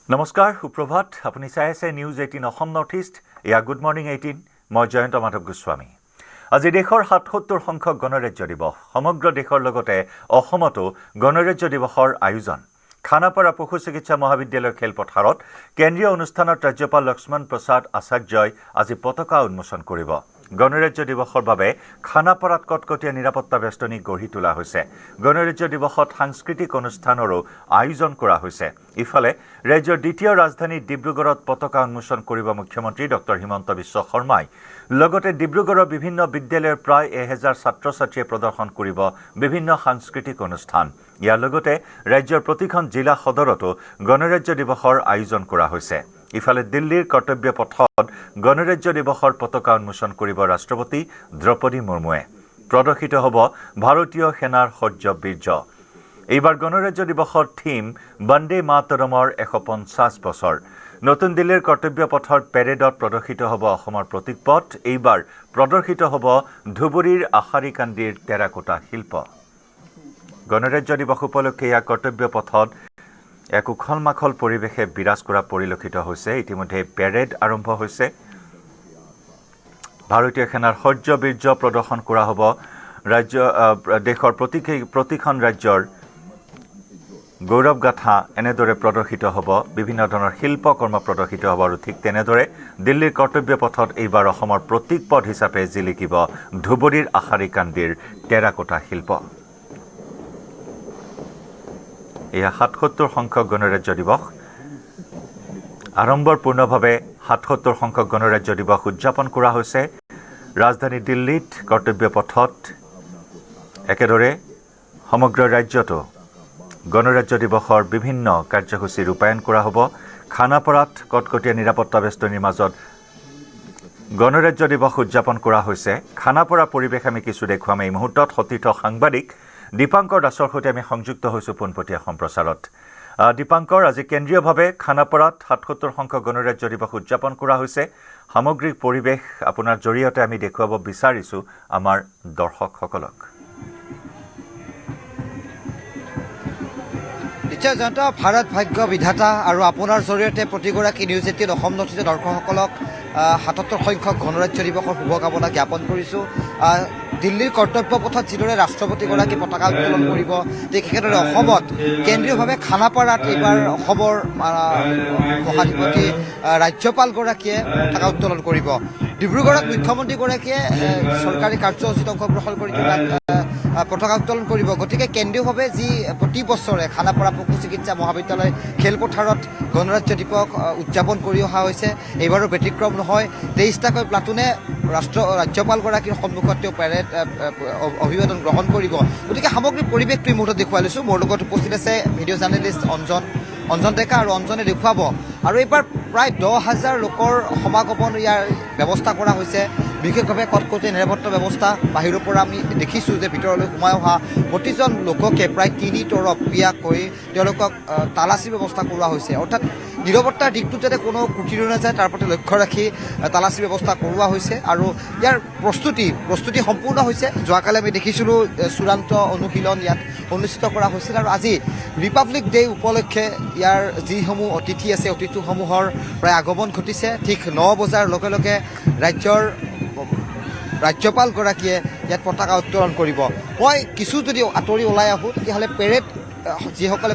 নমস্কাৰ সুপ্ৰভাত আপুনি চাই আছে নিউজ 18 অসম নৰ্থ ইষ্ট ইয়া গুড মৰ্নিং 18 মই জয়ন্ত মাধৱ গোস্বামী আজি দেশৰ ৭৭ সংখ্যক গণৰাজ্য দিৱস সমগ্ৰ দেশৰ লগতে অসমতো গণৰাজ্য দিৱসৰ আয়োজন খানাপাৰা পশু চিকিৎসা মহাবিদ্যালয় খেলপথাৰত কেন্দ্ৰীয় অনুষ্ঠানত ৰাজ্যপাল লক্ষ্মণ প্ৰসাদ আচাৰ্যই আজি পতাকা উন্মোচন কৰিব গণৰাজ্য দিৱসৰ বাবে খানাপাৰাত কটকটীয়া নিৰাপত্তা বেষ্টনী গঢ়ি তোলা হৈছে গণৰাজ্য দিৱসত সাংস্কৃতিক অনুষ্ঠানৰো আয়োজন কৰা হৈছে ইফালে ৰাজ্যৰ দ্বিতীয় ৰাজধানী ডিব্ৰুগড়ত পতাকা উন্মোচন কৰিব মুখ্যমন্ত্ৰী ডক্টৰ হিমন্ত বিশ্ব শৰ্মাই লগতে ডিব্ৰুগড়ৰ বিভিন্ন বিদ্যালয়ৰ প্ৰায় 1000 ছাত্ৰ-ছাত্ৰীয়ে প্ৰদৰ্শন কৰিব বিভিন্ন সাংস্কৃতিক অনুষ্ঠান ইয়াৰ লগতে ৰাজ্যৰ প্ৰতিখন জিলা সদৰতো গণৰাজ্য দিৱসৰ আয়োজন কৰা হৈছে ইফালে দিল্লীৰ কৰ্তব্য পথত গণৰাজ্য দিৱসৰ পতাকা উন্মোচন কৰিব ৰাষ্ট্ৰপতি দ্ৰৌপদী মুৰ্মুৱে প্ৰদৰ্শিত হ'ব ভাৰতীয় সেনাৰ শৌৰ্য বীৰ্য এইবাৰ গণৰাজ্য দিৱসৰ থিম বন্দে মাতৰমৰ 150 বছৰ নতুন দিল্লীৰ কৰ্তব্য পথৰ পেৰেডত প্ৰদৰ্শিত হ'ব অসমৰ প্ৰতীক পথ এইবাৰ প্ৰদৰ্শিত হ'ব ধুবুৰীৰ আশাৰীকান্দিৰ টেৰাকোটা শিল্প গণৰাজ্য দিৱস উপলক্ষে ইয়াৰ কৰ্তব্য পথত এক উখল-মাখল পৰিৱেশে বিৰাজ কৰা পৰিলক্ষিত হৈছে ইতিমধ্যে পেৰেড আৰম্ভ হৈছে ভাৰতীয় সেনাৰ শৌৰ্য বীৰ্য প্ৰদৰ্শন কৰা হ'ব ৰাজ্য দেশৰ প্ৰতিখন ৰাজ্যৰ গৌৰৱ গাথা এনেদৰে প্ৰদৰ্শিত হ'ব বিভিন্ন ধৰণৰ শিল্পকৰ্ম প্ৰদৰ্শিত হ'ব আৰু ঠিক তেনেদৰে দিল্লীৰ কৰ্তব্য পথত এইবাৰ অসমৰ প্ৰতীক পথ হিচাপে জিলিকিব ধুবুৰীৰ আশাৰীকান্দিৰ টেৰাকোটা শিল্প এয়া ৭৭ সংখ্যক গণৰাজ্য দিৱস আড়ম্বৰপূৰ্ণভাৱে ৭৭ সংখ্যক গণৰাজ্য দিৱস উদযাপন কৰা হৈছে ৰাজধানী দিল্লীত কৰ্তব্য পথত একেদৰে সমগ্ৰ ৰাজ্যতো গণৰাজ্য দিৱসৰ বিভিন্ন কাৰ্যসূচী ৰূপায়ণ কৰা হ'ব খানাপাৰাত কটকটীয়া নিৰাপত্তা বেষ্টনীৰ মাজত গণৰাজ্য দিৱস উদযাপন কৰা হৈছে খানাপাৰা পৰিৱেশ আমি কিছু দেখুৱাম এই মুহূৰ্তত সতীৰ্থ সাংবাদিক দীপাংকৰ দাসৰ সৈতে আমি সংযুক্ত হৈছোঁ পোনপটীয়া সম্প্ৰচাৰত দীপাংকৰ আজি কেন্দ্ৰীয়ভাৱে খানাপাৰাত ৭৭ সংখ্যক গণৰাজ্য দিৱস উদযাপন কৰা হৈছে সামগ্ৰিক পৰিৱেশ আপোনাৰ জৰিয়তে আমি দেখুৱাব বিচাৰিছোঁ আমাৰ দৰ্শকসকলক নিশ্চয় জয়ন্ত ভাৰত ভাগ্য বিধাতা আৰু আপোনাৰ জৰিয়তে প্ৰতিগৰাকী নিউজ 18 অসম নৰ্থ ইষ্টৰ দৰ্শকসকলক ৭৭ সংখ্যক গণৰাজ্য দিৱসৰ শুভকামনা জ্ঞাপন কৰিছোঁ দিল্লীৰ কৰ্তব্য পথত যিদৰে ৰাষ্ট্ৰপতিগৰাকী পতাকা উত্তোলন কৰিব ঠিক একেদৰে অসমত কেন্দ্ৰীয়ভাৱে খানাপাৰাত এইবাৰ অসমৰ মহাধিপতি ৰাজ্যপালগৰাকীয়ে পতাকা উত্তোলন কৰিব ডিব্ৰুগড়ত মুখ্যমন্ত্ৰীগৰাকীয়ে চৰকাৰী কাৰ্যসূচীত অংশগ্ৰহণ কৰি পতাকা উত্তোলন কৰিব গতিকে কেন্দ্ৰীয়ভাৱে যি প্ৰতি বছৰে খানাপাৰা পশু চিকিৎসা মহাবিদ্যালয় খেলপথাৰত গণৰাজ্য দিৱস উদযাপন কৰি অহা হৈছে এইবাৰো ব্যতিক্ৰম নহয় 23টাকৈ প্লাটুনে ৰাজ্যপালগৰাকীৰ সন্মুখত তেওঁ পেৰেড অভিবাদন গ্ৰহণ কৰিব গতিকে সামগ্ৰিক পৰিৱেশটো এই মুহূৰ্তত দেখুৱাই লৈছোঁ মোৰ লগত উপস্থিত আছে ভিডিঅ' জাৰ্নেলিষ্ট অঞ্জন ডেকা আৰু অঞ্জনে দেখুৱাব আৰু এইবাৰ প্ৰায় 10,000 লোকৰ সমাগমন ইয়াৰ ব্যৱস্থা কৰা হৈছে বিশেষভাৱে কটকটীয়া নিৰাপত্তা ব্যৱস্থা বাহিৰৰ পৰা আমি দেখিছোঁ যে ভিতৰলৈ সোমাই অহা প্ৰতিজন লোককে প্ৰায় 3 তৰপীয়াকৈ তেওঁলোকক তালাচী ব্যৱস্থা কৰোৱা হৈছে অৰ্থাৎ নিৰাপত্তাৰ দিশটোত যাতে কোনো ক্ৰুটি নাযায় তাৰ প্ৰতি লক্ষ্য ৰাখি তালাচী ব্যৱস্থা কৰোৱা হৈছে আৰু ইয়াৰ প্ৰস্তুতি সম্পূৰ্ণ হৈছে যোৱাকালি আমি দেখিছিলোঁ চূড়ান্ত অনুশীলন ইয়াত অনুষ্ঠিত কৰা হৈছিল আৰু আজি ৰিপাব্লিক ডে উপলক্ষে ইয়াৰ যিসমূহ অতিথি আছে অতিথিসমূহৰ প্ৰায় আগমন ঘটিছে ঠিক 9 বজাৰ লগে লগে ৰাজ্যপালগৰাকীয়ে ইয়াত পতাকা উত্তোলন কৰিব মই কিছু যদি আঁতৰি ওলাই আহোঁ তেতিয়াহ'লে পেৰেড যিসকলে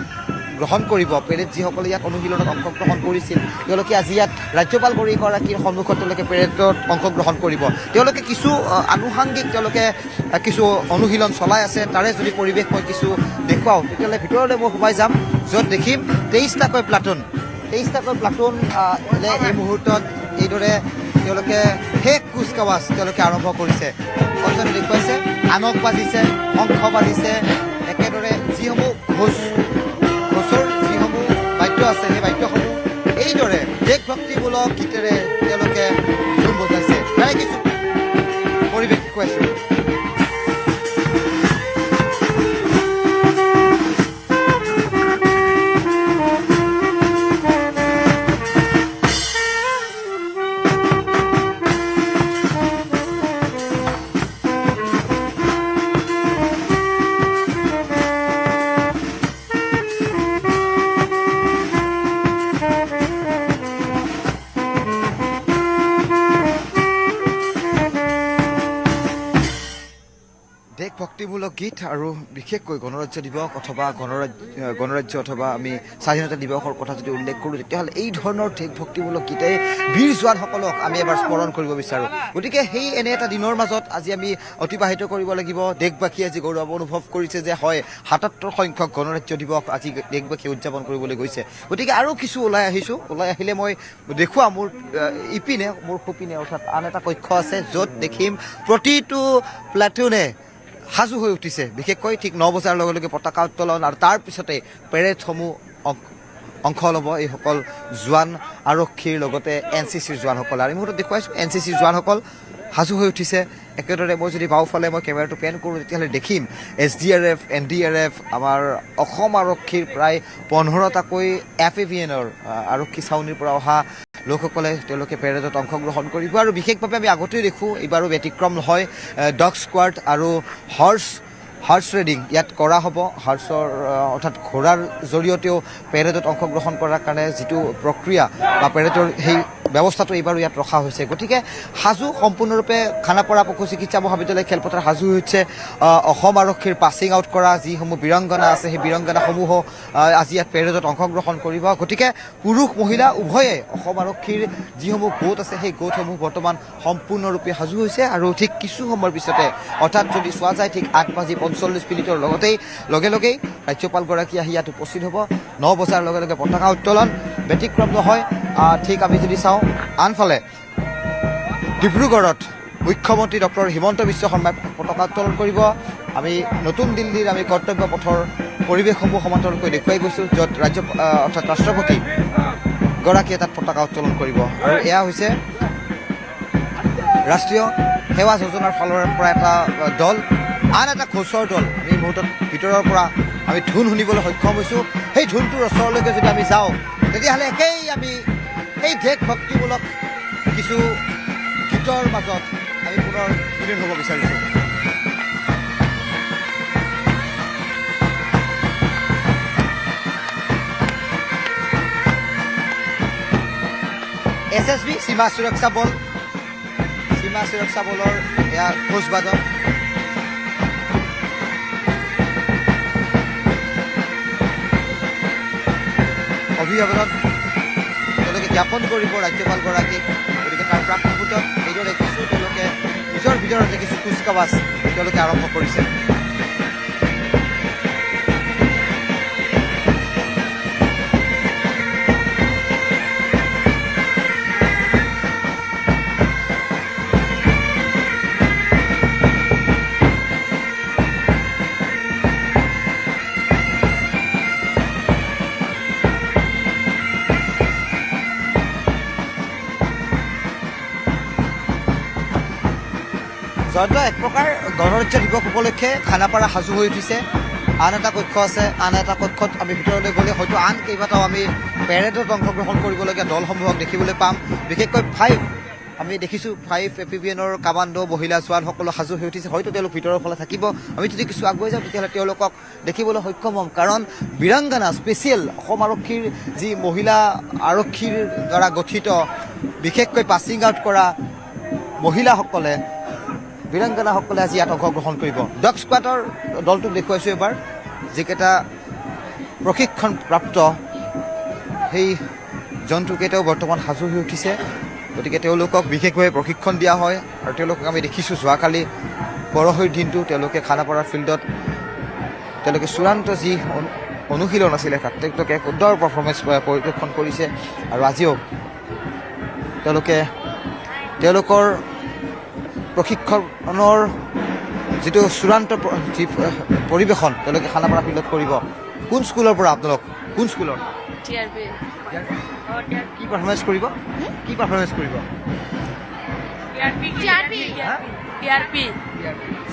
গ্ৰহণ কৰিব পেৰেড যিসকলে ইয়াত অনুশীলনত অংশগ্ৰহণ কৰিছিল তেওঁলোকে আজি ইয়াত ৰাজ্যপালগৰাকীৰ সন্মুখত তেওঁলোকে পেৰেডত অংশগ্ৰহণ কৰিব তেওঁলোকে কিছু আনুষাংগিক তেওঁলোকে কিছু অনুশীলন চলাই আছে তাৰে যদি পৰিৱেশ মই কিছু দেখুৱাওঁ তেতিয়াহ'লে ভিতৰলৈ মই সোমাই যাম য'ত দেখিম 23টাকৈ প্লাটুন এই মুহূৰ্তত এইদৰে তেওঁলোকে শেষ কুচকাৱাজ তেওঁলোকে আৰম্ভ কৰিছে অঞ্চল দেখুৱাইছে আনক বাজিছে শংখ বাজিছে একেদৰে যিসমূহ ঘোষৰ যিসমূহ বাদ্য আছে সেই বাদ্যসমূহ এইদৰে দেশভক্তিমূলক গীতেৰে তেওঁলোকে ধুন বজাইছে তাৰে কিছু পৰিৱেশ দেখুৱাইছোঁ দেশমূলক গীত আৰু বিশেষকৈ গণৰাজ্য দিৱস অথবা গণৰাজ্য অথবা আমি স্বাধীনতা দিৱসৰ কথা যদি উল্লেখ কৰোঁ তেতিয়াহ'লে এই ধৰণৰ দেশভক্তিমূলক গীতে বীৰ জোৱানসকলক আমি এবাৰ স্মৰণ কৰিব বিচাৰোঁ। গতিকে সেই এনে এটা দিনৰ মাজত আজি আমি অতিবাহিত কৰিব লাগিব। দেশবাসীয়ে আজি গৌৰৱ অনুভৱ কৰিছে যে হয় ৭৭ সংখ্যক গণৰাজ্য দিৱস আজি দেশবাসীয়ে উদযাপন কৰিবলৈ গৈছে। গতিকে আৰু কিছু ওলাই আহিলে মই দেখুৱাম মোৰ ইপিনে মোৰ সুপিনে অৰ্থাৎ আন এটা কক্ষ আছে য'ত দেখিম প্ৰতিটো প্লাটুনে সাজু হৈ উঠিছে। বিশেষকৈ ঠিক ৯ বজাৰ লগে লগে পতাকা উত্তোলন আৰু তাৰ পিছতে পেৰেডসমূহ অংশ ল'ব এইসকল জোৱান আৰক্ষীৰ লগতে NCCৰ জোৱানসকল। আৰু এই মুহূৰ্তত দেখুৱাইছোঁ NCCৰ জোৱানসকল সাজু হৈ উঠিছে। একেদৰে মই যদি বাওঁফালে মই কেমেৰাটো পেন কৰোঁ তেতিয়াহ'লে দেখিম SDRF NDRF আমাৰ অসম আৰক্ষীৰ প্ৰায় 15টাকৈ FAVNৰ আৰক্ষী ছাউনীৰ পৰা অহা লোকসকলে তেওঁলোকে পেৰেডত অংশগ্ৰহণ কৰিব। আৰু বিশেষভাৱে আমি আগতেই দেখোঁ এইবাৰো ব্যতিক্ৰম নহয়। ডগ স্কোৱাড আৰু হৰ্চ ৰাইডিং ইয়াত কৰা হ'ব। হৰ্চৰ অৰ্থাৎ ঘোঁৰাৰ জৰিয়তেও পেৰেডত অংশগ্ৰহণ কৰাৰ কাৰণে যিটো প্ৰক্ৰিয়া বা পেৰেডৰ সেই ব্যৱস্থাটো এইবাৰো ইয়াত ৰখা হৈছে। গতিকে সাজু সম্পূৰ্ণৰূপে খানাপাৰা পশু চিকিৎসা মহাবিদ্যালয় খেলপথাৰ সাজু হৈছে অসম আৰক্ষীৰ পাছিং আউট কৰা যিসমূহ বীৰাংগনা আছে সেই বীৰাংগনাসমূহো আজি ইয়াত পেৰেডত অংশগ্ৰহণ কৰিব। গতিকে পুৰুষ মহিলা উভয়ে অসম আৰক্ষীৰ যিসমূহ গোট আছে সেই গোটসমূহ বৰ্তমান সম্পূৰ্ণৰূপে সাজু হৈছে। আৰু ঠিক কিছু সময়ৰ পিছতে অৰ্থাৎ যদি চোৱা যায় ঠিক 8:45 লগে লগেই ৰাজ্যপালগৰাকী আহি ইয়াত উপস্থিত হ'ব। 9 বজাৰ লগে লগে পতাকা উত্তোলন ব্যতিক্ৰম নহয়। ঠিক আমি যদি চাওঁ আনফালে ডিব্ৰুগড়ত মুখ্যমন্ত্ৰী ডক্টৰ হিমন্ত বিশ্ব শৰ্মাই পতাকা উত্তোলন কৰিব। আমি নতুন দিল্লীৰ আমি কৰ্তব্য পথৰ পৰিৱেশসমূহ সমান্তৰালকৈ দেখুৱাই গৈছোঁ য'ত অৰ্থাৎ ৰাষ্ট্ৰপতি গৰাকীয়ে তাত পতাকা উত্তোলন কৰিব। আৰু এয়া হৈছে ৰাষ্ট্ৰীয় সেৱা যোজনাৰ ফালৰ পৰা এটা দল, আন এটা ঘোষৰ দল। আমি এই মুহূৰ্তত ভিতৰৰ পৰা আমি ধুন শুনিবলৈ সক্ষম হৈছোঁ। সেই ধুনটোৰ ওচৰলৈকে যদি আমি যাওঁ তেতিয়াহ'লে একেই আমি এই দেশভক্তিমূলক কিছু গীতৰ মাজত আমি পুনৰ বিলীন হ'ব বিচাৰিছোঁ। SSB সীমা সুৰক্ষা বলৰ এয়া ঘোষবাদন। অভিবাদন তেওঁলোকে জ্ঞাপন কৰিব ৰাজ্যপালগৰাকীক। গতিকে তাৰ প্ৰাক মুহূৰ্তত এইদৰে কিছু তেওঁলোকে নিজৰ ভিতৰতে কিছু কুচকাৱাজ তেওঁলোকে আৰম্ভ কৰিছে। জয়ন্ত এক প্ৰকাৰ গণৰাজ্য দিৱস উপলক্ষে খানাপাৰা সাজু হৈ উঠিছে। আন এটা কক্ষ আছে, আন এটা কক্ষত আমি ভিতৰলৈ গ'লে হয়তো আন কেইবাটাও আমি পেৰেডত অংশগ্ৰহণ কৰিবলগীয়া দলসমূহক দেখিবলৈ পাম। বিশেষকৈ 5 আমি দেখিছোঁ 5 FAVNৰ কামাণ্ডো মহিলা জোৱানসকলো সাজু হৈ উঠিছে। হয়তো তেওঁলোক ভিতৰৰ ফালে থাকিব। আমি যদি কিছু আগুৱাই যাওঁ তেতিয়াহ'লে তেওঁলোকক দেখিবলৈ সক্ষম হ'ম। কাৰণ বীৰাংগনা স্পেচিয়েল অসম আৰক্ষীৰ যি মহিলা আৰক্ষীৰ দ্বাৰা গঠিত বিশেষকৈ পাছিং আউট কৰা মহিলাসকলে বীৰাংগনাসকলে আজি ইয়াত অংশগ্ৰহণ কৰিব। ডগ স্কোৱাডৰ দলটোক দেখুৱাইছোঁ এবাৰ, যিকেইটা প্ৰশিক্ষণপ্ৰাপ্ত সেই জন্তুকেইটাও বৰ্তমান সাজু হৈ উঠিছে। গতিকে তেওঁলোকক বিশেষভাৱে প্ৰশিক্ষণ দিয়া হয়। আৰু তেওঁলোকক আমি দেখিছোঁ যোৱাকালি পৰহিৰ দিনটো তেওঁলোকে খানাপাৰা ফিল্ডত তেওঁলোকে চূড়ান্ত যি অনুশীলন আছিলে তাত তেওঁলোকে সুন্দৰ পাৰফৰ্মেঞ্চ পৰিৱেশন কৰিছে। আৰু আজিও তেওঁলোকৰ প্ৰশিক্ষণৰ যিটো চূড়ান্ত যি পৰিৱেশন তেওঁলোকে খানাপাৰা ফিল্ডত কৰিব। কোন স্কুলৰ পৰা আপোনালোক? কোন স্কুলৰ? কি পাৰফৰ্মেঞ্চ কৰিব?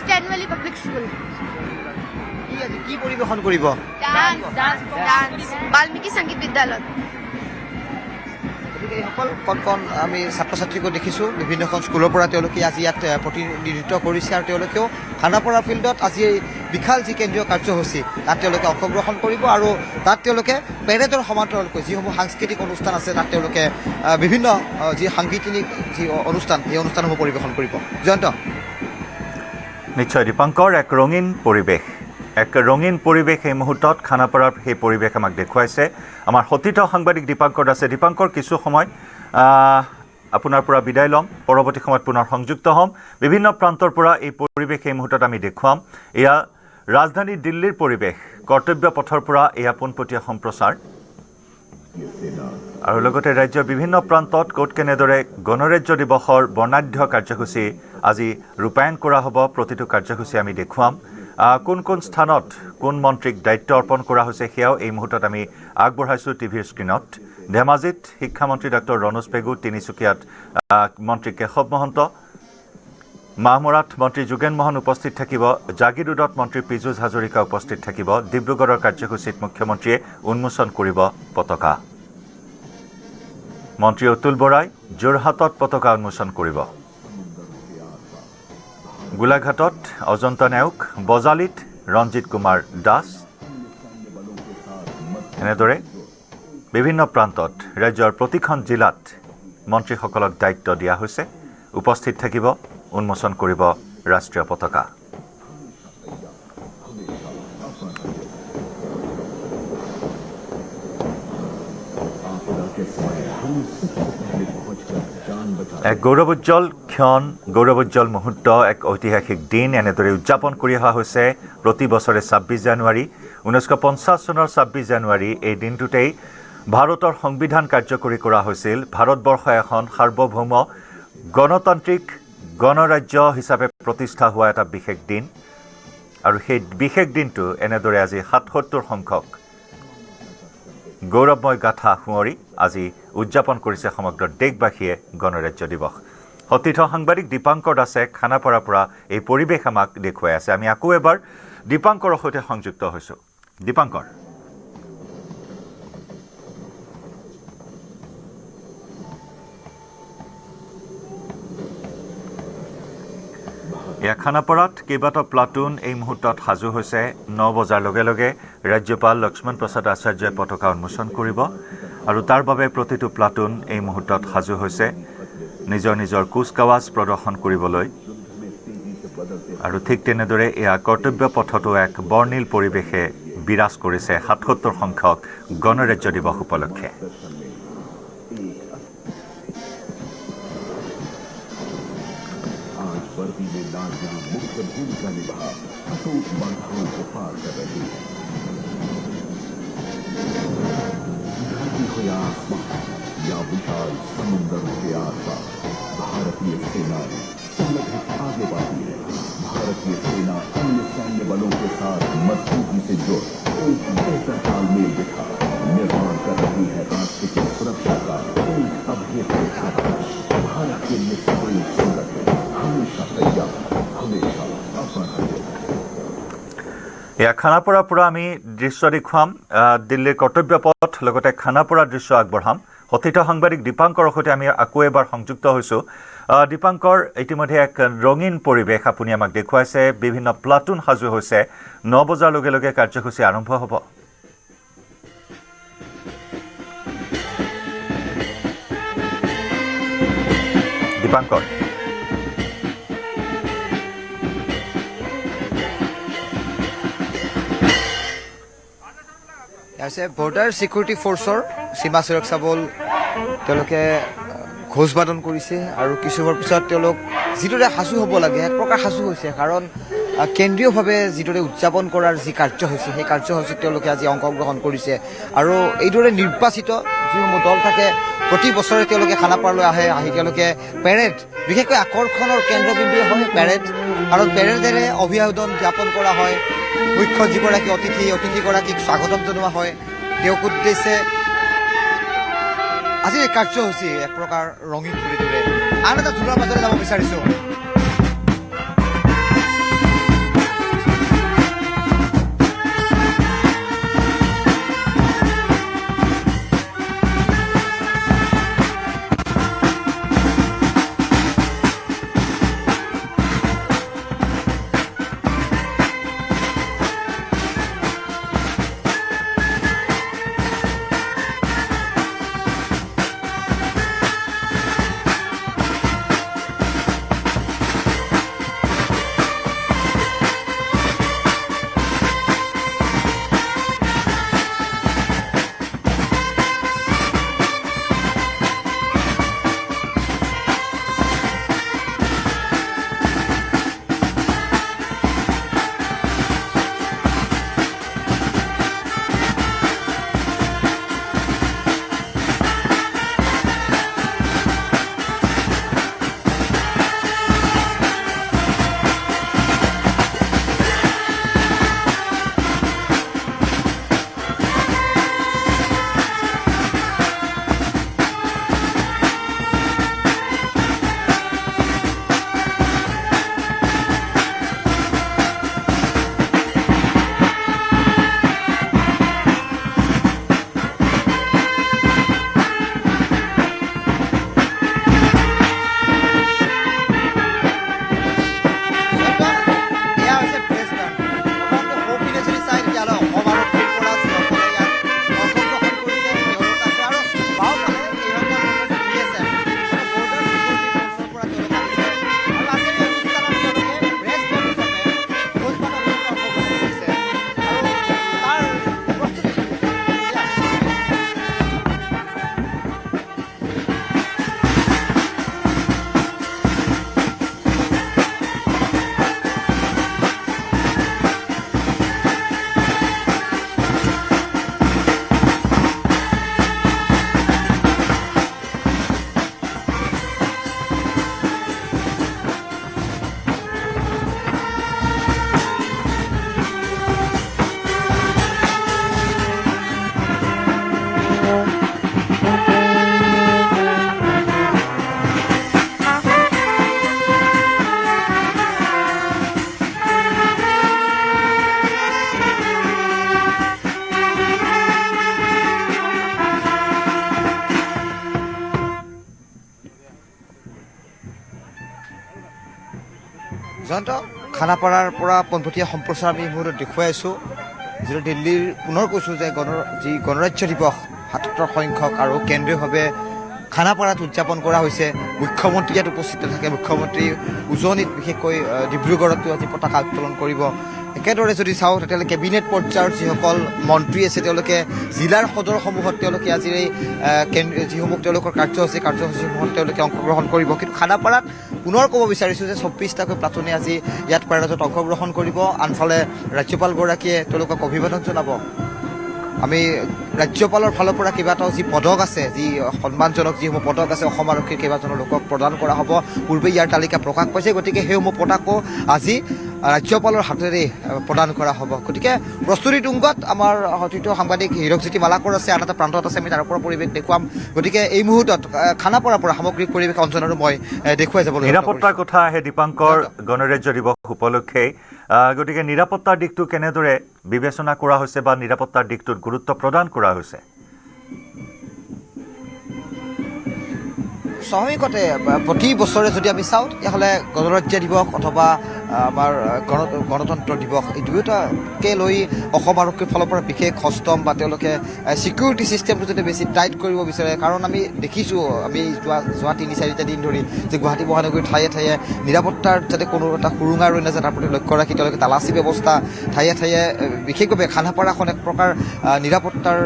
ষ্টেনভেলি পাব্লিক স্কুল। কি পৰিৱেশন কৰিব? বাল্মীকি সংগীত বিদ্যালয়। গতিকে এইসকল কণ আমি ছাত্ৰ ছাত্ৰীকো দেখিছোঁ বিভিন্নখন স্কুলৰ পৰা তেওঁলোকে আজি ইয়াত প্ৰতিনিধিত্ব কৰিছে। আৰু তেওঁলোকেও খানাপাৰা ফিল্ডত আজি এই বিশাল যি কেন্দ্ৰীয় কাৰ্যসূচী তাত তেওঁলোকে অংশগ্ৰহণ কৰিব। আৰু তাত তেওঁলোকে পেৰেডৰ সমান্তৰালকৈ যিসমূহ সাংস্কৃতিক অনুষ্ঠান আছে তাত তেওঁলোকে বিভিন্ন যি সাংগীতিক যি অনুষ্ঠান সেই অনুষ্ঠানসমূহ পৰিৱেশন কৰিব। জয়ন্ত নিশ্চয় দীপাংকৰ এক ৰঙীন পৰিৱেশ এই মুহূৰ্তত খানাপাৰাৰ সেই পৰিৱেশ আমাক দেখুৱাইছে আমাৰ সতীৰ্থ সাংবাদিক দীপাংকৰ দাসে। দীপাংকৰ, কিছু সময় আপোনাৰ পৰা বিদায় ল'ম, পৰৱৰ্তী সময়ত পুনৰ সংযুক্ত হ'ম। বিভিন্ন প্ৰান্তৰ পৰা এই পৰিৱেশ এই মুহূৰ্তত আমি দেখুৱাম। এয়া ৰাজধানী দিল্লীৰ পৰিৱেশ, কৰ্তব্য পথৰ পৰা এয়া পোনপটীয়া সম্প্ৰচাৰ আৰু লগতে ৰাজ্যৰ বিভিন্ন প্ৰান্তত ক'ত কেনেদৰে গণৰাজ্য দিৱসৰ বৰ্ণাঢ্য কাৰ্যসূচী আজি ৰূপায়ণ কৰা হ'ব, প্ৰতিটো কাৰ্যসূচী আমি দেখুৱাম। কোন কোন স্থানত কোন মন্ত্ৰীক দায়িত্ব অৰ্পণ কৰা হৈছে সেয়াও এই মুহূৰ্তত আমি আগবঢ়াইছোঁ টিভিৰ স্ক্ৰীণত। ধেমাজিত শিক্ষামন্ত্ৰী ডক্টৰ ৰণোজ পেগু, তিনিচুকীয়াত মন্ত্ৰী কেশৱ মহন্ত, মাহমৰাত মন্ত্ৰী যোগেন মোহন উপস্থিত থাকিব, জাগিৰোডত মন্ত্ৰী পীযুষ হাজৰিকা উপস্থিত থাকিব, ডিব্ৰুগড়ৰ কাৰ্যসূচীত মুখ্যমন্ত্ৰীয়ে উন্মোচন কৰিব পতাকা। মন্ত্ৰী অতুল বৰাই যোৰহাটত পতাকা উন্মোচন কৰিব, গোলাঘাটত অজন্তা নেওগ, বজালিত ৰঞ্জিত কুমাৰ দাস। এনেদৰে বিভিন্ন প্ৰান্তত ৰাজ্যৰ প্ৰতিখন জিলাত মন্ত্ৰীসকলক দায়িত্ব দিয়া হৈছে, উপস্থিত থাকিব, উন্মোচন কৰিব ৰাষ্ট্ৰীয় পতাকা। এক গৌৰৱোজ্জ্বল মুহূৰ্ত, এক ঐতিহাসিক দিন এনেদৰে উদযাপন কৰি অহা হৈছে প্ৰতি বছৰে ২৬ জানুৱাৰী। 1950 চনৰ ২৬ জানুৱাৰী এই দিনটোতেই ভাৰতৰ সংবিধান কাৰ্যকৰী কৰা হৈছিল। ভাৰতবৰ্ষ এখন সাৰ্বভৌম গণতান্ত্ৰিক গণৰাজ্য হিচাপে প্ৰতিষ্ঠা হোৱা এটা বিশেষ দিন আৰু সেই বিশেষ দিনটো এনেদৰে আজি ৭৭ সংখ্যক গৌৰৱময় গাথা সোঁৱৰি আজি উদযাপন কৰিছে সমগ্ৰ দেশবাসীয়ে গণৰাজ্য দিৱস। সতীৰ্থ সাংবাদিক দীপাংকৰ দাসে খানাপাৰাৰ পৰা এই পৰিৱেশ আমাক দেখুৱাই আছে। আমি আকৌ এবাৰ দীপাংকৰৰ সৈতে সংযুক্ত হৈছোঁ। দীপাংকৰ, এয়া খানাপাৰাত কেইবাটাও প্লাটুন এই মুহূৰ্তত সাজু হৈছে। ৯ বজাৰ লগে লগে ৰাজ্যপাল লক্ষ্মণ প্ৰসাদ আচাৰ্যই পতাকা উন্মোচন কৰিব আৰু তাৰ বাবে প্ৰতিটো প্লাটুন এই মুহূৰ্তত সাজু হৈছে নিজৰ নিজৰ কুচকাৱাজ প্ৰদৰ্শন কৰিবলৈ। আৰু ঠিক তেনেদৰে এয়া কৰ্তব্য পথতো এক বৰ্ণিল পৰিৱেশে বিৰাজ কৰিছে ৭৭ সংখ্যক গণৰাজ্য দিৱস উপলক্ষে। या विशाल समुद्र के आसपास भारतीय सेना आगे बढ़ी है। भारतीय सेना अन्य सैन्य बलों के साथ मजबूती से जुड़ एक बेहतर तालमेल बिठा निर्माण कर रही है राष्ट्र की सुरक्षा का एक अभेद्य छात्र। भारत के लिए कोई संगठन हमेशा तैयार, हमेशा अपराध। এয়া খানাপাৰাৰ পৰা আমি দৃশ্য দেখুৱাম, দিল্লীৰ কৰ্তব্য পথ লগতে খানাপাৰাৰ দৃশ্য আগবঢ়াম। সতীৰ্থ সাংবাদিক দীপাংকৰৰ সৈতে আমি আকৌ এবাৰ সংযুক্ত হৈছোঁ। দীপাংকৰ, ইতিমধ্যে এক ৰঙীন পৰিৱেশ আপুনি আমাক দেখুৱাইছে, বিভিন্ন প্লাটুন সাজু হৈছে। ৯ বজাৰ লগে লগে কাৰ্যসূচী আৰম্ভ হ'ব। দীপাংকৰ, বৰ্ডাৰ ছিকিউৰিটি ফ'ৰ্চৰ সীমা সুৰক্ষা বল তেওঁলোকে ঘোষবাদন কৰিছে আৰু কিছু সময়ৰ পিছত তেওঁলোক যিদৰে সাজু হ'ব লাগে এক প্ৰকাৰ সাজু হৈছে, কাৰণ কেন্দ্ৰীয়ভাৱে যিদৰে উদযাপন কৰাৰ যি কাৰ্যসূচী সেই কাৰ্যসূচীত তেওঁলোকে আজি অংশগ্ৰহণ কৰিছে। আৰু এইদৰে নিৰ্বাচিত যিসমূহ দল থাকে প্ৰতি বছৰে তেওঁলোকে খানাপাৰালৈ আহি তেওঁলোকে পেৰেড, বিশেষকৈ আকৰ্ষণৰ কেন্দ্ৰবিন্দু হয় পেৰেড, আৰু পেৰেডেৰে অভিবাদন জ্ঞাপন কৰা হয়। মুখ্য যিগৰাকী অতিথিগৰাকীক স্বাগতম জনোৱা হয়। তেওঁক উদ্দেশ্যে আজিৰ এই কাৰ্যসূচী এক প্ৰকাৰ ৰঙীন কৰি তোলে। আন এটা ধূলাৰ মাজৰে যাব বিচাৰিছোঁ। জয়ন্ত খানাপাৰাৰ পৰা পোনপটীয়া সম্প্ৰচাৰ আমি এই মুহূৰ্তত দেখুৱাই আছোঁ যিটো দিল্লীৰ পুনৰ কৈছোঁ যে যি গণৰাজ্য দিৱস ৭৭ সংখ্যক আৰু কেন্দ্ৰীয়ভাৱে খানাপাৰাত উদযাপন কৰা হৈছে মুখ্যমন্ত্ৰী ইয়াত উপস্থিত থাকে মুখ্যমন্ত্ৰী উজনিত বিশেষকৈ ডিব্ৰুগড়তো আজি পতাকা উত্তোলন কৰিব একেদৰে যদি চাওঁ তেতিয়াহ'লে কেবিনেট পৰ্যায়ৰ যিসকল মন্ত্ৰী আছে তেওঁলোকে জিলাৰ সদৰসমূহত তেওঁলোকে আজিৰ এই যিসমূহ তেওঁলোকৰ কাৰ্যসূচীসমূহত তেওঁলোকে অংশগ্ৰহণ কৰিব কিন্তু খানাপাৰাত পুনৰ ক'ব বিচাৰিছোঁ যে ২৪টাকৈ প্লাটুনে আজি ইয়াত পেৰেডত অংশগ্ৰহণ কৰিব আনফালে ৰাজ্যপালগৰাকীয়ে তেওঁলোকক অভিবাদন জনাব আমি ৰাজ্যপালৰ ফালৰ পৰা কেইবাটাও যি পদক আছে যি সন্মানজনক যিসমূহ পদক আছে অসম আৰক্ষীৰ কেইবাজনৰ লোকক প্ৰদান কৰা হ'ব পূৰ্বে ইয়াৰ তালিকা প্ৰকাশ পাইছে গতিকে সেইসমূহ পদকো আজি ৰাজ্যপালৰ হাতেৰে প্ৰদান কৰা হ'ব গতিকে প্ৰস্তুতি তুংগত আমাৰ অতিথি সাংবাদিক হীৰকজ্যোতি মালাকৰ আছে আন এটা প্ৰান্তত আছে আমি তাৰ পৰা পৰিৱেশ দেখুৱাম গতিকে এই মুহূৰ্তত খানাপাৰাৰ পৰা সামগ্ৰিক পৰিৱেশ অঞ্চল আৰু মই দেখুৱাই যাবলৈ নিৰাপত্তাৰ কথা আহে দীপাংকৰ গণৰাজ্য দিৱস উপলক্ষে গতিকে নিৰাপত্তাৰ দিশটো কেনেদৰে বিবেচনা কৰা হৈছে বা নিৰাপত্তাৰ দিশটোত গুৰুত্ব প্ৰদান কৰা হৈছে স্বাভাৱিকতে প্ৰতি বছৰে যদি আমি চাওঁ তেতিয়াহ'লে গণৰাজ্য দিৱস অথবা আমাৰ গণতন্ত্ৰ দিৱস এই দুয়োটাকে লৈ অসম আৰক্ষীৰ ফালৰ পৰা বিশেষ সষ্টম বা তেওঁলোকে ছিকিউৰিটি ছিষ্টেমটো যাতে বেছি টাইট কৰিব বিচাৰে কাৰণ আমি দেখিছোঁ আমি যোৱা ৩-৪টা দিন ধৰি যে গুৱাহাটী মহানগৰীৰ ঠায়ে ঠায়ে নিৰাপত্তাৰ যাতে কোনো এটা সুৰুঙা ৰৈ নাযায় তাৰ প্ৰতি লক্ষ্য ৰাখি তেওঁলোকে তালাচী ব্যৱস্থা ঠায়ে ঠায়ে বিশেষভাৱে খানাপাৰাখন এক প্ৰকাৰ নিৰাপত্তাৰ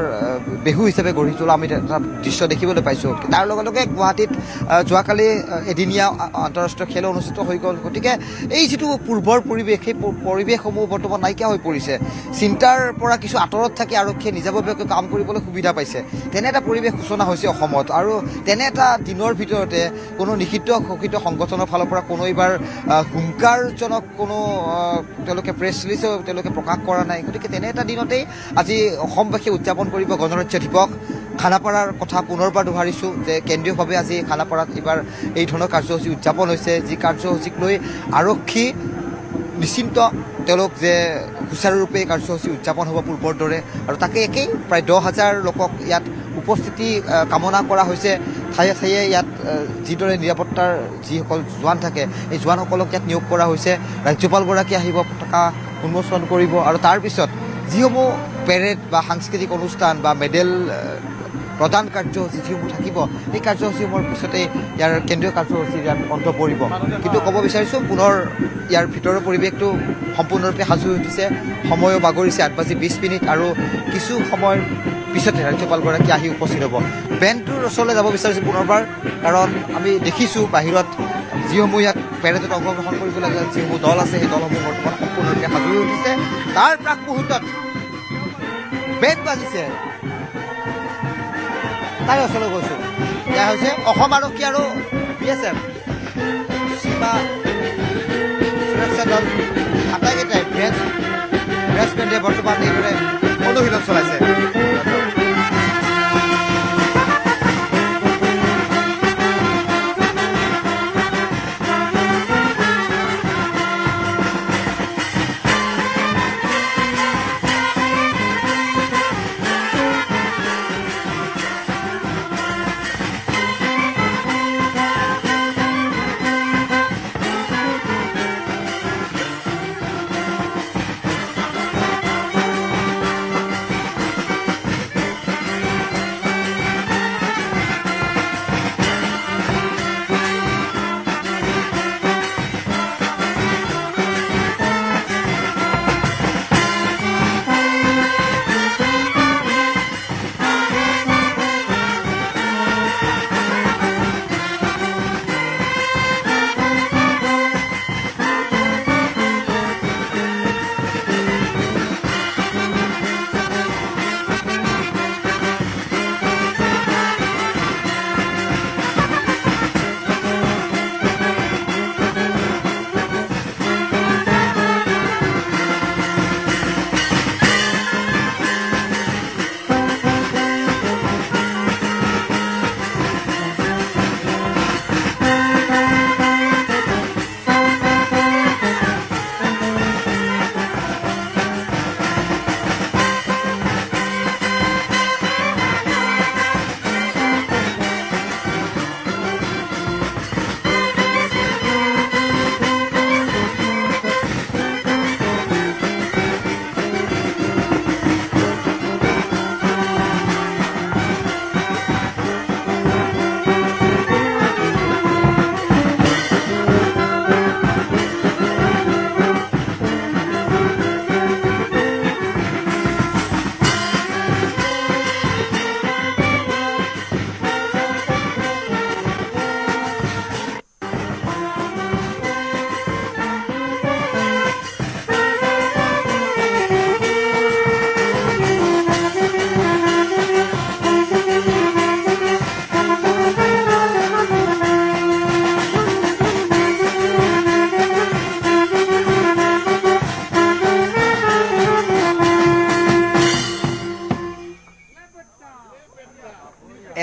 বেহু হিচাপে গঢ়ি তোলা আমি এটা দৃশ্য দেখিবলৈ পাইছোঁ তাৰ লগে লগে গুৱাহাটীত যোৱাকালি এদিনীয়া আন্তঃৰাষ্ট্ৰীয় খেল অনুষ্ঠিত হৈ গ'ল গতিকে এই যিটো পূৰ্বৰ পৰিৱেশ সেই পৰিৱেশসমূহ বৰ্তমান নাইকিয়া হৈ পৰিছে চিন্তাৰ পৰা কিছু আঁতৰত থাকি আৰক্ষীয়ে নিজাববীয়াকৈ কাম কৰিবলৈ সুবিধা পাইছে তেনে এটা পৰিৱেশ সূচনা হৈছে অসমত আৰু তেনে এটা দিনৰ ভিতৰতে কোনো নিষিদ্ধ ঘোষিত সংগঠনৰ ফালৰ পৰা কোনো এইবাৰ হুংকাৰজনক কোনো তেওঁলোকে প্ৰেছ ৰিলিজো তেওঁলোকে প্ৰকাশ কৰা নাই গতিকে তেনে এটা দিনতেই আজি অসমবাসীয়ে উদযাপন কৰিব গণৰাজ্য দিৱস খানাপাৰাৰ কথা পুনৰবাৰ দোহাৰিছোঁ যে কেন্দ্ৰীয়ভাৱে আজি খানাপাৰাত এইবাৰ এই ধৰণৰ কাৰ্যসূচী উদযাপন হৈছে যি কাৰ্যসূচীক লৈ আৰক্ষী নিশ্চিন্ত তেওঁলোক যে সুচাৰুৰূপে কাৰ্যসূচী উদযাপন হ'ব পূৰ্বৰ দৰে আৰু তাকে একেই প্ৰায় ১০,০০০ লোকক ইয়াত উপস্থিতি কামনা কৰা হৈছে ঠায়ে ঠায়ে ইয়াত যিদৰে নিৰাপত্তাৰ যিসকল জোৱান থাকে এই জোৱানসকলক ইয়াত নিয়োগ কৰা হৈছে ৰাজ্যপালগৰাকী আহিব পতাকা উন্মোচন কৰিব আৰু তাৰপিছত যিসমূহ পেৰেড বা সাংস্কৃতিক অনুষ্ঠান বা মেডেল প্ৰদান কাৰ্যসূচী যিসমূহ থাকিব সেই কাৰ্যসূচীসমূহৰ পিছতে ইয়াৰ কেন্দ্ৰীয় কাৰ্যসূচীৰ ইয়াত অন্ত পৰিব কিন্তু ক'ব বিচাৰিছোঁ পুনৰ ইয়াৰ ভিতৰৰ পৰিৱেশটো সম্পূৰ্ণৰূপে সাজু হৈ উঠিছে সময়ো বাগৰিছে 8:20 আৰু কিছু সময়ৰ পিছতে ৰাজ্যপালগৰাকী আহি উপস্থিত হ'ব বেণ্ডটোৰ ওচৰলৈ যাব বিচাৰিছোঁ পুনৰবাৰ কাৰণ আমি দেখিছোঁ বাহিৰত যিসমূহ ইয়াত পেৰেডত অংশগ্ৰহণ কৰিবলৈ যিসমূহ দল আছে সেই দলসমূহ বৰ্তমান সম্পূৰ্ণৰূপে সাজু হৈ উঠিছে তাৰ প্ৰাক মুহূৰ্তত বেণ্ড বাজিছে তাই ওচৰলৈ গৈছোঁ এয়া হৈছে অসম আৰক্ষী আৰু BSF সীমা সুৰক্ষা দল আটাইকেইটাই ড্ৰেছ বেণ্ডে বৰ্তমান এইদৰে অনুশীলন চলাইছে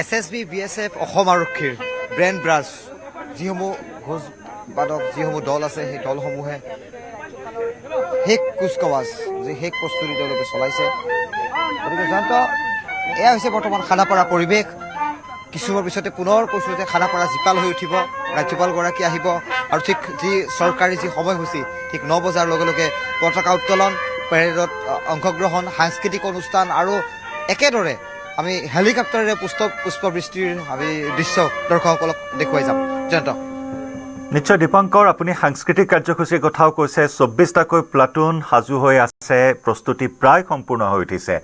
SSB, BSF, অসম আৰক্ষীৰ ব্ৰেণ্ড ব্ৰাছ যিসমূহ ঘোষ বাদক যিসমূহ দল আছে সেই দলসমূহে শেষ কুচকাৱাজ শেষ প্ৰস্তুতি তেওঁলোকে চলাইছে গতিকে জয়ন্ত এয়া হৈছে বৰ্তমান খানাপাৰা পৰিৱেশ কিছুমানৰ পিছতে পুনৰ কৈছোঁ যে খানাপাৰা জীপাল হৈ উঠিব ৰাজ্যপালগৰাকী আহিব আৰু ঠিক যি চৰকাৰী যি সময়সূচী ঠিক 9 বজাৰ লগে লগে পতাকা উত্তোলন পেৰেডত অংশগ্ৰহণ সাংস্কৃতিক অনুষ্ঠান আৰু একেদৰে আমি হেলিকপ্টাৰেৰে পুষ্পবৃষ্টিৰ আমি দৃশ্য দৰ্শকসকলক দেখুৱাই যাম জয়ন্ত নিশ্চয় দীপাংকৰ আপুনি সাংস্কৃতিক কাৰ্যসূচীৰ কথাও কৈছে 24টাকৈ প্লাটুন সাজু হৈ আছে প্ৰস্তুতি প্ৰায় সম্পূৰ্ণ হৈ উঠিছে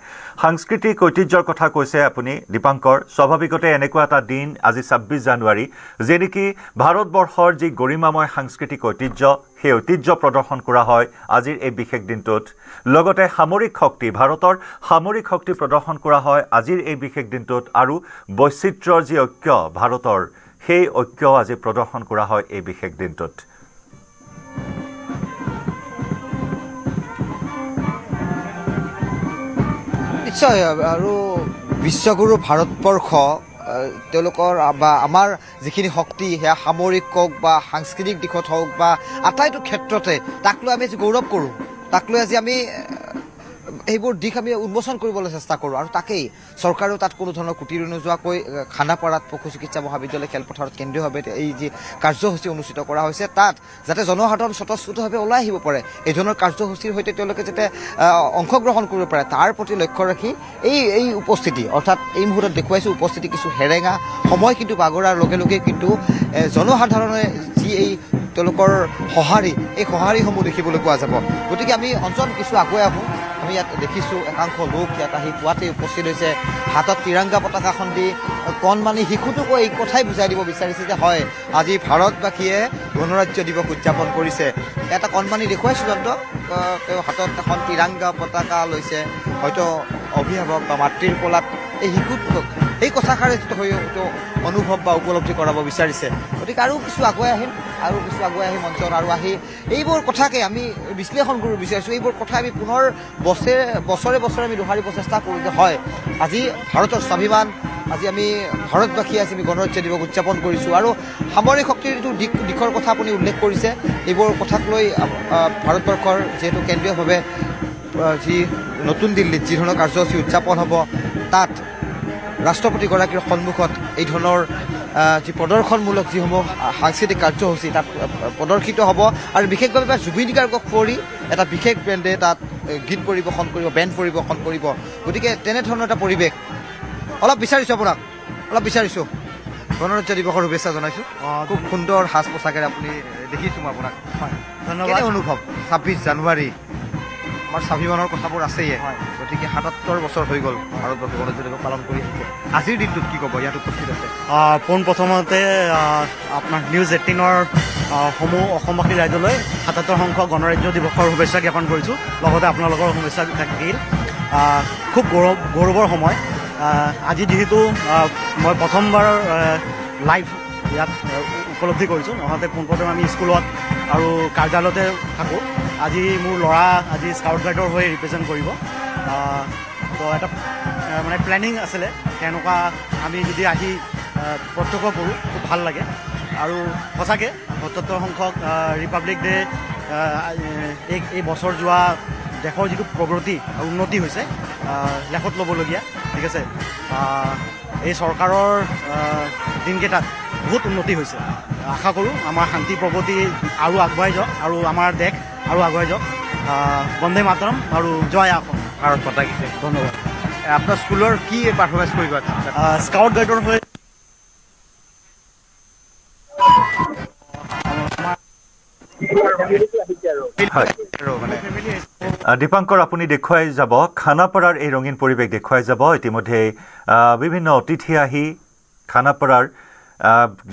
সাংস্কৃতিক ঐতিহ্যৰ কথা কৈছে আপুনি দীপাংকৰ স্বাভাৱিকতে এনেকুৱা এটা দিন আজি 26 জানুৱাৰী যে নেকি ভাৰতবৰ্ষৰ যি গৰিমাময় সাংস্কৃতিক ঐতিহ্য সেই ঐতিহ্য প্ৰদৰ্শন কৰা হয় আজিৰ এই বিশেষ দিনটোত লগতে সামৰিক শক্তি ভাৰতৰ সামৰিক শক্তি প্ৰদৰ্শন কৰা হয় আজিৰ এই বিশেষ দিনটোত আৰু বৈচিত্ৰ্যৰ যি ঐক্য ভাৰতৰ সেই ঐক্য আজি প্ৰদৰ্শন কৰা হয় এই বিশেষ দিনটোত নিশ্চয় আৰু বিশ্বগুৰু ভাৰতবৰ্ষ তেওঁলোকৰ বা আমাৰ যিখিনি শক্তি সেয়া সামৰিক হওক বা সাংস্কৃতিক দিশত হওক বা আটাইটো ক্ষেত্ৰতে তাক লৈ আমি আজি গৌৰৱ কৰোঁ তাক লৈ আজি আমি এইবোৰ দিশ আমি উন্মোচন কৰিবলৈ চেষ্টা কৰোঁ আৰু তাকেই চৰকাৰেও তাত কোনো ধৰণৰ কুটিৰ নোযোৱাকৈ খানাপাৰাত পশু চিকিৎসা মহাবিদ্যালয় খেলপথাৰত কেন্দ্ৰীয়ভাৱে এই যি কাৰ্যসূচী অনুষ্ঠিত কৰা হৈছে তাত যাতে জনসাধাৰণ স্বতঃস্ফূৰ্তভাৱে ওলাই আহিব পাৰে এই ধৰণৰ কাৰ্যসূচীৰ সৈতে তেওঁলোকে যাতে অংশগ্ৰহণ কৰিব পাৰে তাৰ প্ৰতি লক্ষ্য ৰাখি এই উপস্থিতি অৰ্থাৎ এই মুহূৰ্তত দেখুৱাইছোঁ উপস্থিতি কিছু হেৰেঙা সময় কিন্তু বাগৰাৰ লগে লগে কিন্তু জনসাধাৰণে যি এই তেওঁলোকৰ সঁহাৰি এই সঁহাৰিসমূহ দেখিবলৈ পোৱা যাব গতিকে আমি অঞ্চল কিছু আগুৱাই আহোঁ আমি ইয়াত দেখিছোঁ একাংশ লোক ইয়াত আহি পুৱাতেই উপস্থিত হৈছে হাতত তিৰংগা পতাকাখন দি কণমানি শিশুটোকো এই কথাই বুজাই দিব বিচাৰিছে যে হয় আজি ভাৰতবাসীয়ে গণৰাজ্য দিৱস উদযাপন কৰিছে এটা কণমানি দেখুৱাইছোঁ যন্ত তেওঁ হাতত এখন তিৰংগা পতাকা লৈছে হয়তো অভিভাৱক বা মাতৃৰ কোলাত এই শিশুটোক এই কথাষাৰে হয়তো অনুভৱ বা উপলব্ধি কৰাব বিচাৰিছে গতিকে আৰু কিছু আগুৱাই আহিম অঞ্চল আৰু আহি এইবোৰ কথাকে আমি বিশ্লেষণ কৰিব বিচাৰিছোঁ এইবোৰ কথা আমি পুনৰ বছৰে আমি দোহাৰিব চেষ্টা কৰোঁ যে হয় আজি ভাৰতৰ স্বাভিমান আজি আমি ভাৰতবাসী আজি আমি গণৰাজ্য দিৱস উদযাপন কৰিছোঁ আৰু সামৰিক শক্তিৰ যিটো দিশৰ কথা আপুনি উল্লেখ কৰিছে এইবোৰ কথাক লৈ ভাৰতবৰ্ষৰ যিহেতু কেন্দ্ৰীয়ভাৱে যি নতুন দিল্লীত যি ধৰণৰ কাৰ্যসূচী উদযাপন হ'ব তাত ৰাষ্ট্ৰপতিগৰাকীৰ সন্মুখত এই ধৰণৰ যি প্ৰদৰ্শনমূলক যিসমূহ সাংস্কৃতিক কাৰ্যসূচী তাত প্ৰদৰ্শিত হ'ব আৰু বিশেষভাৱে জুবিন গাৰ্গক কৰি এটা বিশেষ ব্ৰেণ্ডে তাত গীত পৰিৱেশন কৰিব বেণ্ড পৰিৱেশন কৰিব গতিকে তেনেধৰণৰ এটা পৰিৱেশ অলপ বিচাৰিছোঁ গণৰাজ্য দিৱসৰ শুভেচ্ছা জনাইছোঁ খুব সুন্দৰ সাজ পোছাকেৰে আপুনি দেখিছোঁ মই আপোনাক হয় ধন্যবাদ অনুভৱ 26 জানুৱাৰী আমাৰ স্বাভিমানৰ কথাবোৰ আছেই গতিকে 77 বছৰ হৈ গ'ল ভাৰতবৰ্ষে গণৰাজ্য দিৱস পালন কৰি আহিছে আজিৰ দিনটোত কি ক'ব ইয়াত উপস্থিত আছে পোনপ্ৰথমতে আপোনাৰ নিউজ 18ৰ সমূহ অসমবাসী ৰাইজলৈ 77 সংখ্যক গণৰাজ্য দিৱসৰ শুভেচ্ছা জ্ঞাপন কৰিছোঁ লগতে আপোনালোকৰ শুভেচ্ছা থাকিল খুব গৌৰৱৰ সময় আজি যিহেতু মই প্ৰথমবাৰ লাইভ ইয়াত উপলব্ধি কৰিছোঁ নহওঁতে পোনপ্ৰথমে আমি স্কুলত আৰু কাৰ্যালয়তে থাকোঁ আজি মোৰ ল'ৰা আজি স্কাউট গাইডৰ হৈ ৰিপ্ৰেজেণ্ট কৰিব তো এটা মানে প্লেনিং আছিলে তেনেকুৱা আমি যদি আহি প্ৰত্যক্ষ কৰোঁ খুব ভাল লাগে আৰু সঁচাকৈ 77 সংখ্যক ৰিপাব্লিক ডে এই বছৰ যোৱা দেশৰ যিটো প্ৰগতি আৰু উন্নতি হৈছে লেখত ল'বলগীয়া ঠিক আছে এই চৰকাৰৰ দিনকেইটাত বহুত উন্নতি হৈছে আশা কৰোঁ আমাৰ শান্তি প্ৰগতি আৰু আগবঢ়াই যাওক আৰু আমাৰ দেশ আৰু আগুৱাই যাওক বন্দে মাতৰম আৰু জয় অসম ভাৰত মাতা কি ধন্যবাদ আপোনাৰ স্কুলৰ কি পাৰফৰ্মেঞ্চ কৰিব স্কাউট গাইডৰ হৈ দীপাংকৰ আপুনি দেখুৱাই যাব খানাপাৰাৰ এই ৰঙীন পৰিৱেশ দেখুৱাই যাব ইতিমধ্যে বিভিন্ন অতিথি আহি খানাপাৰাৰ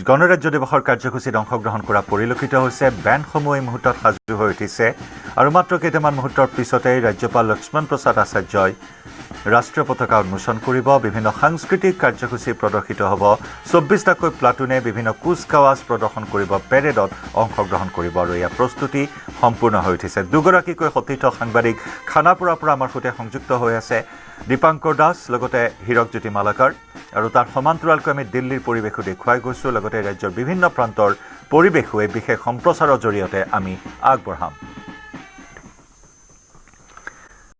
গণৰাজ্য দিৱসৰ কাৰ্যসূচীত অংশগ্ৰহণ কৰা পৰিলক্ষিত হৈছে বেণ্ডসমূহ এই মুহূৰ্তত সাজু হৈ উঠিছে আৰু মাত্ৰ কেইটামান মুহূৰ্তৰ পিছতেই ৰাজ্যপাল লক্ষ্মণ প্ৰসাদ আচাৰ্যই ৰাষ্ট্ৰীয় পতাকা উন্মোচন কৰিব বিভিন্ন সাংস্কৃতিক কাৰ্যসূচী প্ৰদৰ্শিত হ'ব 24টাকৈ প্লাটুনে বিভিন্ন কুচকাৱাজ প্ৰদৰ্শন কৰিব পেৰেডত অংশগ্ৰহণ কৰিব আৰু ইয়াৰ প্ৰস্তুতি সম্পূৰ্ণ হৈ উঠিছে দুগৰাকীকৈ সতীৰ্থ সাংবাদিক খানাপুৰাৰ পৰা আমাৰ সৈতে সংযুক্ত হৈ আছে দীপাংকৰ দাস লগতে হীৰকজ্যোতি মালাকাৰ আৰু তাৰ সমান্তৰালকৈ আমি দিল্লীৰ পৰিৱেশো দেখুৱাই গৈছোঁ লগতে ৰাজ্যৰ বিভিন্ন প্ৰান্তৰ পৰিৱেশো এই বিশেষ সম্প্ৰচাৰৰ জৰিয়তে আমি আগবঢ়াম